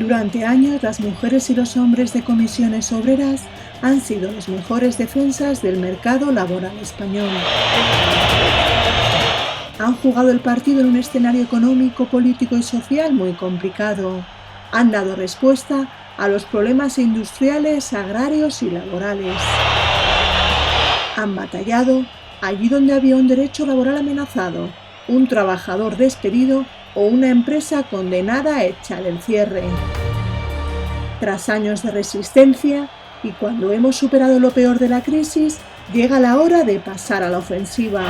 Durante años, las mujeres y los hombres de comisiones obreras han sido los mejores defensas del mercado laboral español. Han jugado el partido en un escenario económico, político y social muy complicado. Han dado respuesta a los problemas industriales, agrarios y laborales. Han batallado allí donde había un derecho laboral amenazado, un trabajador despedido o una empresa condenada a echar el cierre. Tras años de resistencia y cuando hemos superado lo peor de la crisis, llega la hora de pasar a la ofensiva.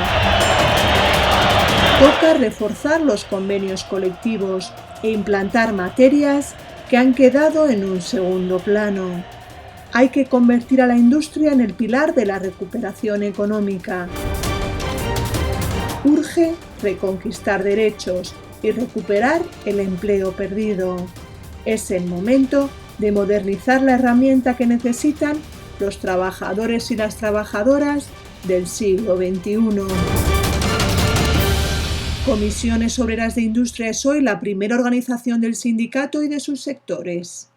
Toca reforzar los convenios colectivos e implantar materias que han quedado en un segundo plano. Hay que convertir a la industria en el pilar de la recuperación económica. Urge reconquistar derechos y recuperar el empleo perdido. Es el momento de modernizar la herramienta que necesitan los trabajadores y las trabajadoras del siglo XXI. Comisiones Obreras de Industria es hoy la primera organización del sindicato y de sus sectores.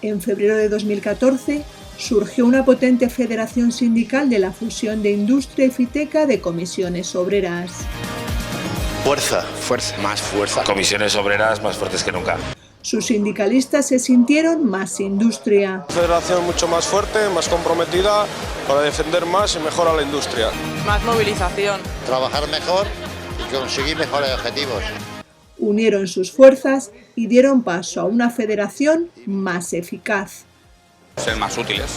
En febrero de 2014 surgió una potente federación sindical de la fusión de Industria y Fiteca de Comisiones Obreras. Fuerza, más fuerza. Comisiones obreras más fuertes que nunca. Sus sindicalistas se sintieron más industria. Federación mucho más fuerte, más comprometida para defender más y mejor a la industria. Más movilización. Trabajar mejor y conseguir mejores objetivos. Unieron sus fuerzas y dieron paso a una federación más eficaz. Ser más útiles.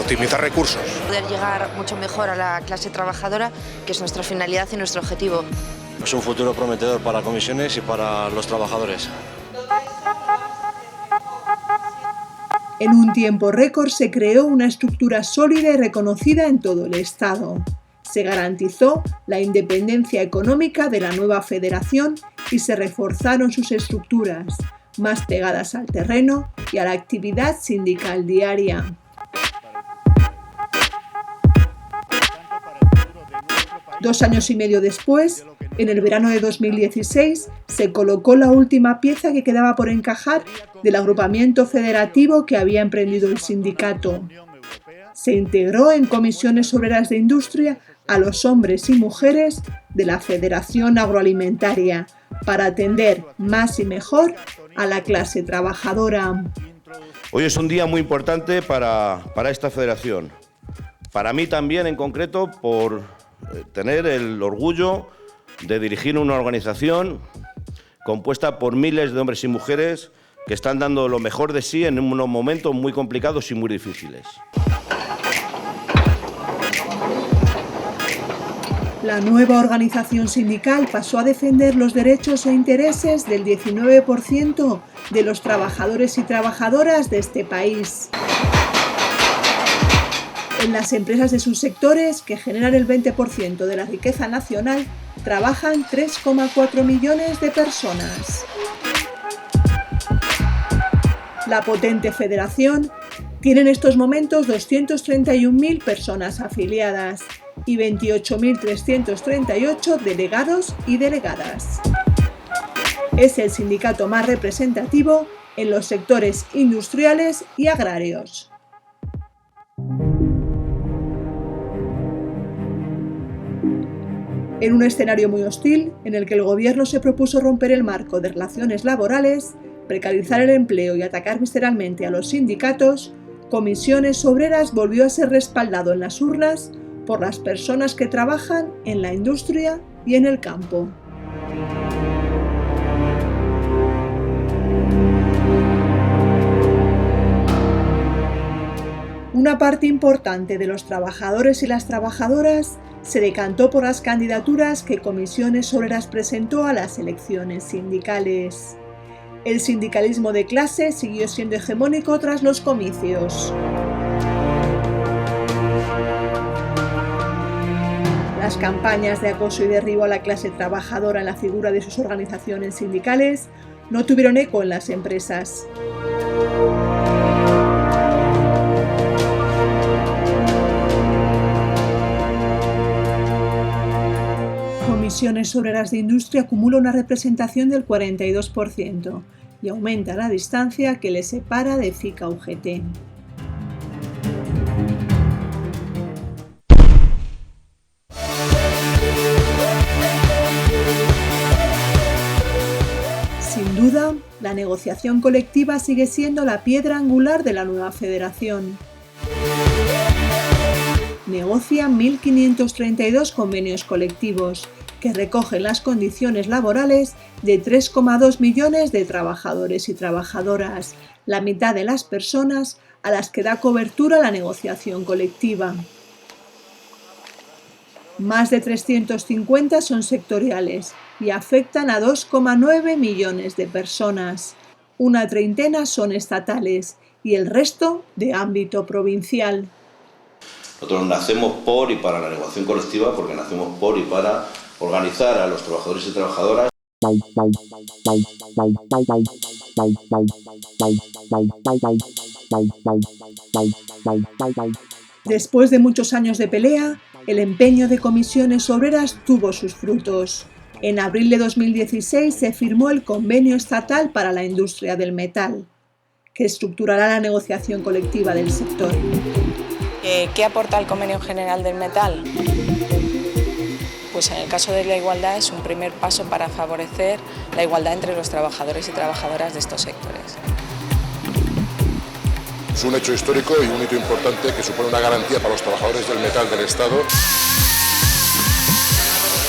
Optimizar recursos. Poder llegar mucho mejor a la clase trabajadora, que es nuestra finalidad y nuestro objetivo. Es un futuro prometedor para comisiones y para los trabajadores. En un tiempo récord se creó una estructura sólida y reconocida en todo el Estado. Se garantizó la independencia económica de la nueva federación y se reforzaron sus estructuras, más pegadas al terreno y a la actividad sindical diaria. Dos años y medio después, en el verano de 2016, se colocó la última pieza que quedaba por encajar del agrupamiento federativo que había emprendido el sindicato. Se integró en Comisiones Obreras de Industria a los hombres y mujeres de la Federación Agroalimentaria para atender más y mejor a la clase trabajadora. Hoy es un día muy importante para esta federación. Para mí también en concreto por tener el orgullo de dirigir una organización compuesta por miles de hombres y mujeres que están dando lo mejor de sí en unos momentos muy complicados y muy difíciles. La nueva organización sindical pasó a defender los derechos e intereses del 19% de los trabajadores y trabajadoras de este país. En las empresas de sus sectores, que generan el 20% de la riqueza nacional, trabajan 3,4 millones de personas. La potente federación tiene en estos momentos 231.000 personas afiliadas y 28.338 delegados y delegadas. Es el sindicato más representativo en los sectores industriales y agrarios. En un escenario muy hostil, en el que el gobierno se propuso romper el marco de relaciones laborales, precarizar el empleo y atacar visceralmente a los sindicatos, Comisiones Obreras volvió a ser respaldado en las urnas por las personas que trabajan en la industria y en el campo. Una parte importante de los trabajadores y las trabajadoras se decantó por las candidaturas que Comisiones Obreras presentó a las elecciones sindicales. El sindicalismo de clase siguió siendo hegemónico tras los comicios. Las campañas de acoso y derribo a la clase trabajadora en la figura de sus organizaciones sindicales no tuvieron eco en las empresas. Comisiones Obreras de Industria acumula una representación del 42%, y aumenta la distancia que le separa de CICA-UGT. Sin duda, la negociación colectiva sigue siendo la piedra angular de la nueva federación. Negocia 1.532 convenios colectivos, que recogen las condiciones laborales de 3,2 millones de trabajadores y trabajadoras, la mitad de las personas a las que da cobertura la negociación colectiva. Más de 350 son sectoriales y afectan a 2,9 millones de personas. Una treintena son estatales y el resto de ámbito provincial. Nosotros nacemos por y para la negociación colectiva porque nacemos por y para organizar a los trabajadores y trabajadoras. Después de muchos años de pelea, el empeño de Comisiones Obreras tuvo sus frutos. En abril de 2016 se firmó el Convenio Estatal para la Industria del Metal, que estructurará la negociación colectiva del sector. ¿Qué aporta el Convenio General del Metal? Pues en el caso de la igualdad es un primer paso para favorecer la igualdad entre los trabajadores y trabajadoras de estos sectores. Es un hecho histórico y un hito importante que supone una garantía para los trabajadores del metal del Estado.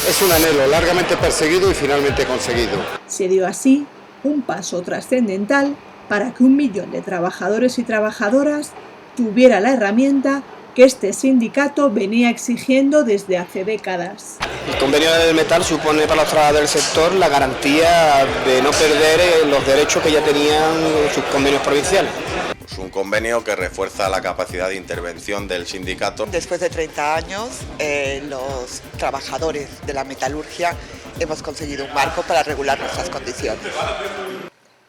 Es un anhelo largamente perseguido y finalmente conseguido. Se dio así un paso trascendental para que 1 millón de trabajadores y trabajadoras tuviera la herramienta que este sindicato venía exigiendo desde hace décadas. El convenio del metal supone para los trabajadores del sector la garantía de no perder los derechos que ya tenían sus convenios provinciales. Es un convenio que refuerza la capacidad de intervención del sindicato. Después de 30 años, los trabajadores de la metalurgia hemos conseguido un marco para regular nuestras condiciones.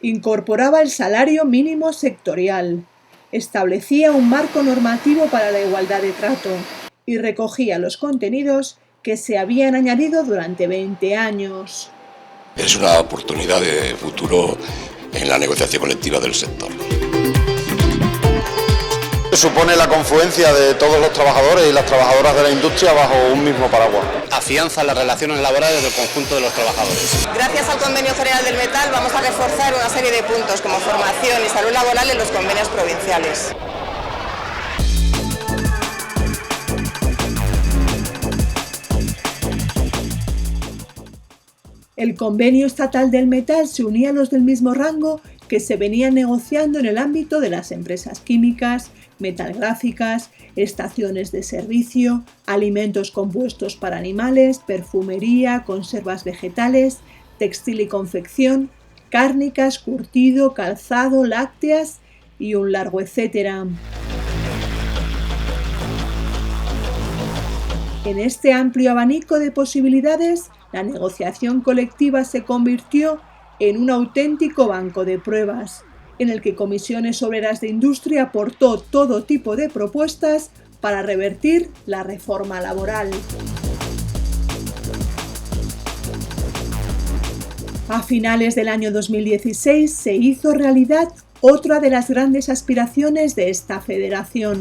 Incorporaba el salario mínimo sectorial, establecía un marco normativo para la igualdad de trato y recogía los contenidos que se habían añadido durante 20 años. Es una oportunidad de futuro en la negociación colectiva del sector. Supone la confluencia de todos los trabajadores y las trabajadoras de la industria bajo un mismo paraguas. Afianza las relaciones laborales del conjunto de los trabajadores. Gracias al Convenio General del Metal vamos a reforzar una serie de puntos como formación y salud laboral en los convenios provinciales. El Convenio Estatal del Metal se unía a los del mismo rango que se venían negociando en el ámbito de las empresas químicas, metalgráficas, estaciones de servicio, alimentos compuestos para animales, perfumería, conservas vegetales, textil y confección, cárnicas, curtido, calzado, lácteas y un largo etcétera. En este amplio abanico de posibilidades, la negociación colectiva se convirtió en un auténtico banco de pruebas, en el que Comisiones Obreras de Industria aportó todo tipo de propuestas para revertir la reforma laboral. A finales del año 2016 se hizo realidad otra de las grandes aspiraciones de esta federación.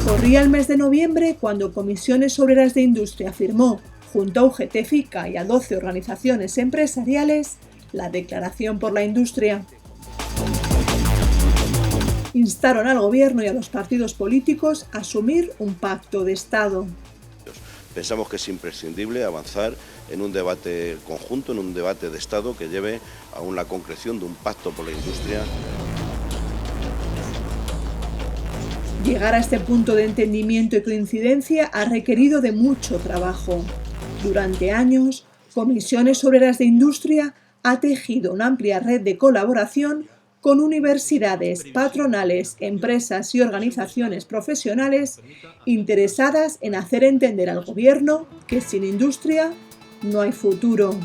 Corría el mes de noviembre cuando Comisiones Obreras de Industria firmó, junto a UGT-FICA y a 12 organizaciones empresariales, la Declaración por la Industria. Instaron al Gobierno y a los partidos políticos a asumir un pacto de Estado. Pensamos que es imprescindible avanzar en un debate conjunto, en un debate de Estado que lleve a una concreción de un pacto por la industria. Llegar a este punto de entendimiento y coincidencia ha requerido de mucho trabajo. Durante años, Comisiones Obreras de Industria ha tejido una amplia red de colaboración con universidades, patronales, empresas y organizaciones profesionales interesadas en hacer entender al Gobierno que sin industria no hay futuro.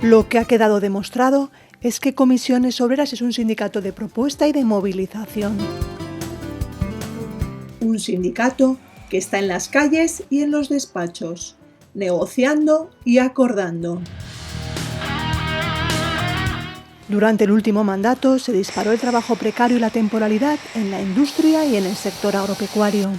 Lo que ha quedado demostrado es que Comisiones Obreras es un sindicato de propuesta y de movilización. Un sindicato que está en las calles y en los despachos, negociando y acordando. Durante el último mandato se disparó el trabajo precario y la temporalidad en la industria y en el sector agropecuario.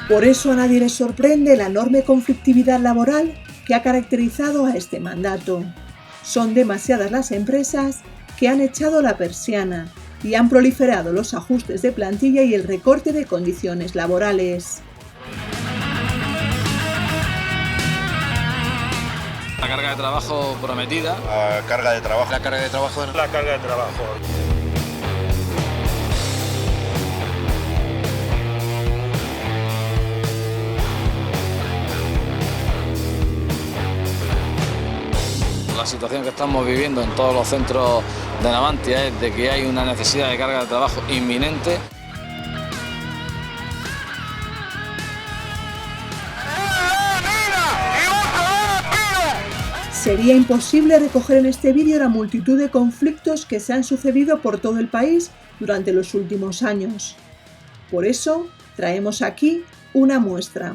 Por eso a nadie le sorprende la enorme conflictividad laboral que ha caracterizado a este mandato. Son demasiadas las empresas que han echado la persiana y han proliferado los ajustes de plantilla y el recorte de condiciones laborales. La carga de trabajo prometida. La carga de trabajo. La carga de trabajo. La carga de trabajo. La situación que estamos viviendo en todos los centros de Navantia es de que hay una necesidad de carga de trabajo inminente. Sería imposible recoger en este vídeo la multitud de conflictos que se han sucedido por todo el país durante los últimos años. Por eso, traemos aquí una muestra.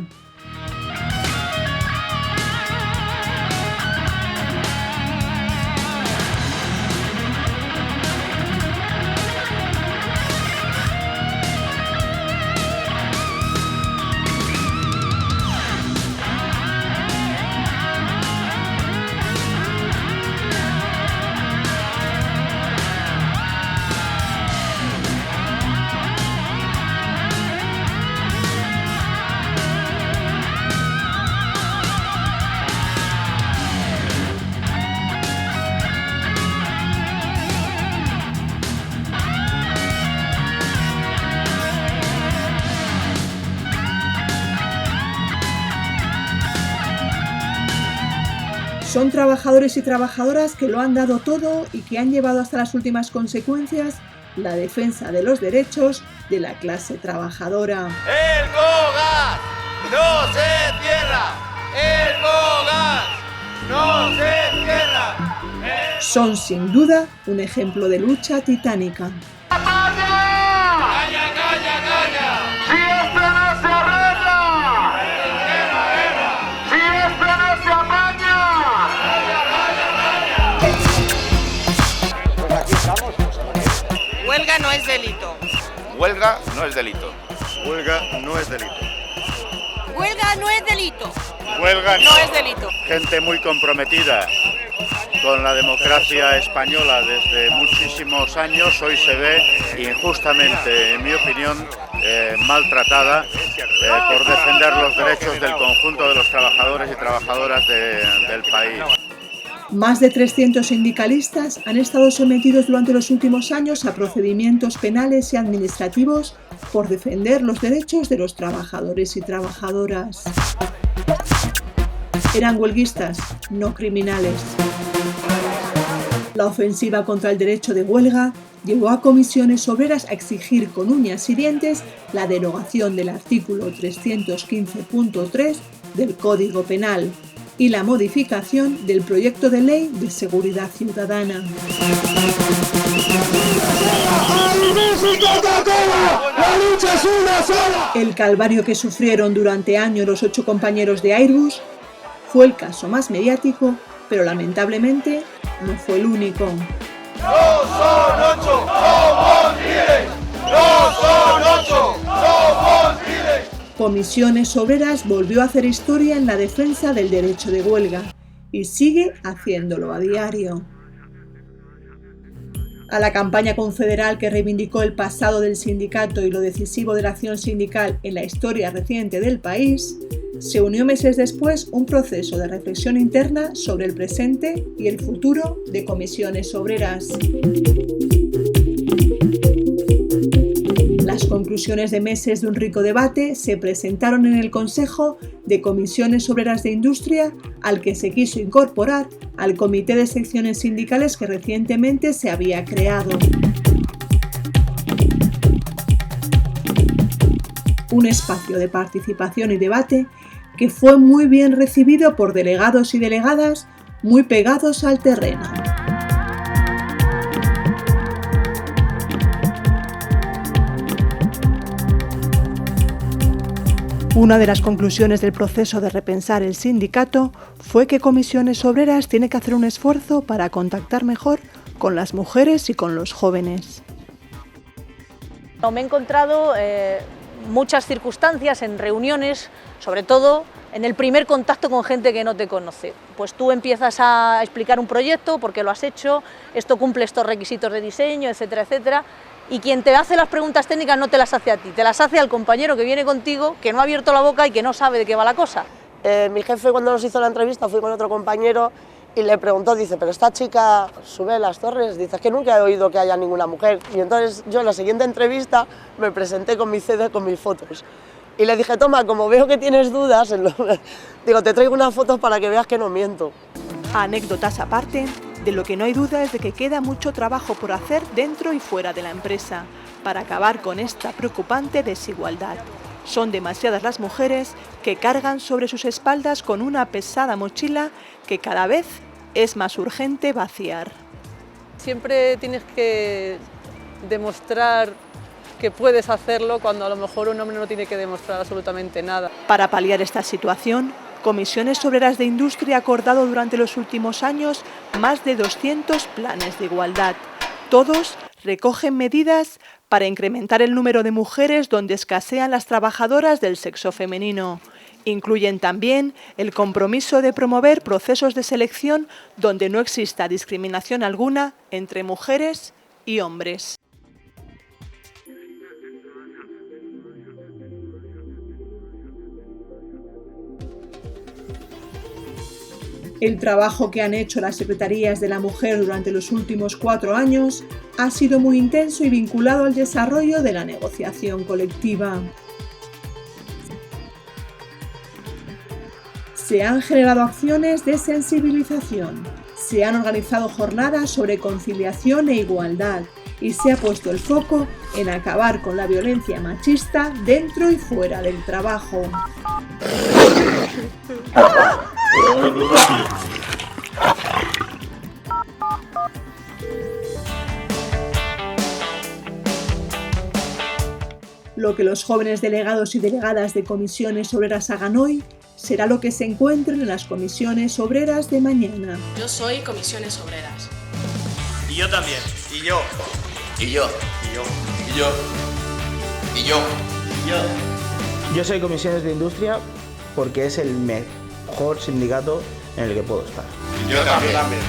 Son trabajadores y trabajadoras que lo han dado todo y que han llevado hasta las últimas consecuencias la defensa de los derechos de la clase trabajadora. ¡El Gogas no se cierra! ¡El Gogas no se cierra! Son sin duda un ejemplo de lucha titánica. ¡Calla, calla, calla! ¡Si esto no se arregla! ¡Si esto no se apaña! Huelga no es delito. Huelga no es delito. Huelga no es delito. Huelga no es delito. Huelga No es delito. Gente muy comprometida con la democracia española desde muchísimos años, hoy se ve injustamente, en mi opinión, maltratada por defender los derechos del conjunto de los trabajadores y trabajadoras del país. Más de 300 sindicalistas han estado sometidos durante los últimos años a procedimientos penales y administrativos por defender los derechos de los trabajadores y trabajadoras. Eran huelguistas, no criminales. La ofensiva contra el derecho de huelga llevó a Comisiones Obreras a exigir con uñas y dientes la derogación del artículo 315.3 del Código Penal y la modificación del proyecto de ley de seguridad ciudadana. El calvario que sufrieron durante años los 8 compañeros de Airbus fue el caso más mediático, pero lamentablemente no fue el único. ¡No son 8! ¡Somos miles! ¡No son 8! ¡Somos miles! Comisiones Obreras volvió a hacer historia en la defensa del derecho de huelga y sigue haciéndolo a diario. A la campaña confederal que reivindicó el pasado del sindicato y lo decisivo de la acción sindical en la historia reciente del país, se unió meses después un proceso de reflexión interna sobre el presente y el futuro de Comisiones Obreras. Las conclusiones de meses de un rico debate se presentaron en el Consejo de Comisiones Obreras de Industria, al que se quiso incorporar al Comité de Secciones Sindicales que recientemente se había creado. Un espacio de participación y debate que fue muy bien recibido por delegados y delegadas muy pegados al terreno. Una de las conclusiones del proceso de repensar el sindicato fue que Comisiones Obreras tiene que hacer un esfuerzo para contactar mejor con las mujeres y con los jóvenes. Me he encontrado muchas circunstancias en reuniones, sobre todo en el primer contacto con gente que no te conoce. Pues tú empiezas a explicar un proyecto, por qué lo has hecho, esto cumple estos requisitos de diseño, etcétera, etcétera. Y quien te hace las preguntas técnicas no te las hace a ti, te las hace al compañero que viene contigo, que no ha abierto la boca y que no sabe de qué va la cosa. Mi jefe, cuando nos hizo la entrevista, fui con otro compañero y le preguntó, dice, pero esta chica sube las torres, dice, es que nunca he oído que haya ninguna mujer. Y entonces yo en la siguiente entrevista me presenté con mi CD, con mis fotos. Y le dije, toma, como veo que tienes dudas, digo, te traigo unas fotos para que veas que no miento. Anécdotas aparte, de lo que no hay duda es de que queda mucho trabajo por hacer dentro y fuera de la empresa para acabar con esta preocupante desigualdad. Son demasiadas las mujeres que cargan sobre sus espaldas con una pesada mochila que cada vez es más urgente vaciar. Siempre tienes que demostrar que puedes hacerlo cuando a lo mejor un hombre no tiene que demostrar absolutamente nada. Para paliar esta situación, Comisiones Obreras de Industria ha acordado durante los últimos años más de 200 planes de igualdad. Todos recogen medidas para incrementar el número de mujeres donde escasean las trabajadoras del sexo femenino. Incluyen también el compromiso de promover procesos de selección donde no exista discriminación alguna entre mujeres y hombres. El trabajo que han hecho las Secretarías de la Mujer durante los últimos 4 años ha sido muy intenso y vinculado al desarrollo de la negociación colectiva. Se han generado acciones de sensibilización, se han organizado jornadas sobre conciliación e igualdad y se ha puesto el foco en acabar con la violencia machista dentro y fuera del trabajo. Lo que los jóvenes delegados y delegadas de Comisiones Obreras hagan hoy será lo que se encuentren en las Comisiones Obreras de mañana. Yo soy Comisiones Obreras. Y yo también. Y yo. Y yo. Y yo. Y yo. Y yo. Y yo. Yo soy Comisiones de Industria porque es el mejor sindicato en el que puedo estar. Yo también.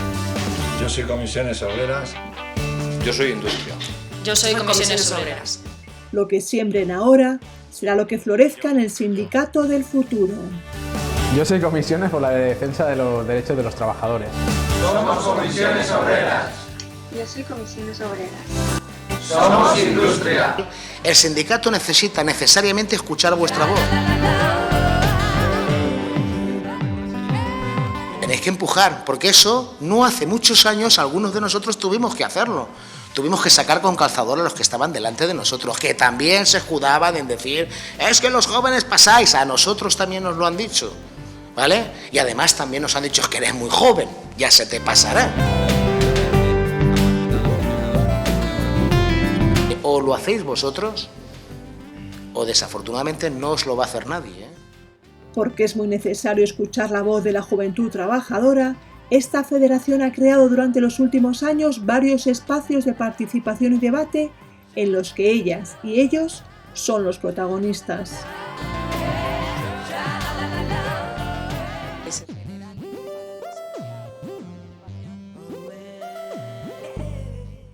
Yo soy Comisiones Obreras. Yo soy Industria. Yo soy Comisiones Obreras. Lo que siembren ahora será lo que florezca en el sindicato del futuro. Yo soy Comisiones por la defensa de los derechos de los trabajadores. Somos Comisiones Obreras. Yo soy Comisiones Obreras. Somos Industria. El sindicato necesita necesariamente escuchar vuestra voz. Tenéis que empujar, porque eso no hace muchos años algunos de nosotros tuvimos que hacerlo. Tuvimos que sacar con calzador a los que estaban delante de nosotros, que también se escudaban en decir, es que los jóvenes pasáis, a nosotros también nos lo han dicho, ¿vale? Y además también nos han dicho, es que eres muy joven, ya se te pasará. O lo hacéis vosotros, o desafortunadamente no os lo va a hacer nadie, ¿eh? Porque es muy necesario escuchar la voz de la juventud trabajadora, esta federación ha creado durante los últimos años varios espacios de participación y debate en los que ellas y ellos son los protagonistas.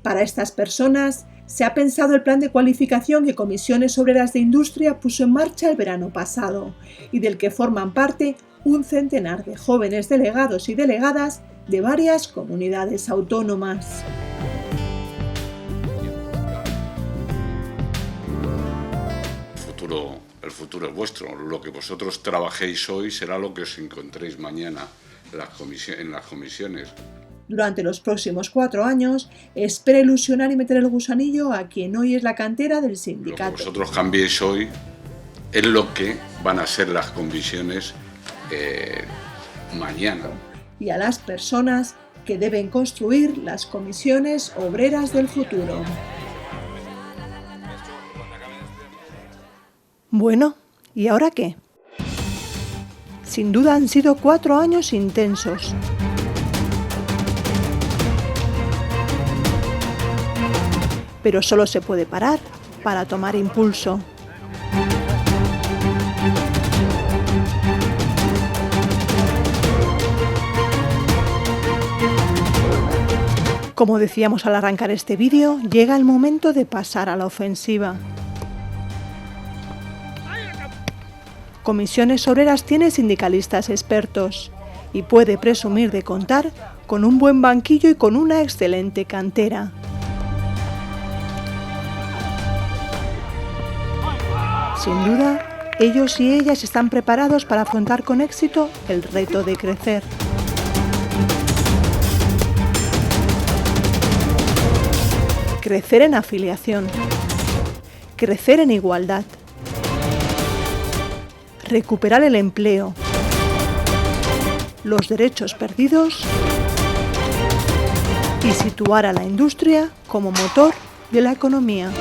Para estas personas se ha pensado el plan de cualificación que Comisiones Obreras de Industria puso en marcha el verano pasado y del que forman parte un centenar de jóvenes delegados y delegadas de varias comunidades autónomas. El futuro es vuestro. Lo que vosotros trabajéis hoy será lo que os encontréis mañana en las comisiones. Durante los próximos 4 años, espera ilusionar y meter el gusanillo a quien hoy es la cantera del sindicato. Lo que vosotros cambiéis hoy es lo que van a ser las comisiones mañana. Y a las personas que deben construir las comisiones obreras del futuro. Bueno, ¿y ahora qué? Sin duda han sido 4 años intensos. Pero solo se puede parar para tomar impulso. Como decíamos al arrancar este vídeo, llega el momento de pasar a la ofensiva. Comisiones Obreras tiene sindicalistas expertos y puede presumir de contar con un buen banquillo y con una excelente cantera. Sin duda, ellos y ellas están preparados para afrontar con éxito el reto de crecer. Crecer en afiliación, crecer en igualdad, recuperar el empleo, los derechos perdidos y situar a la industria como motor de la economía.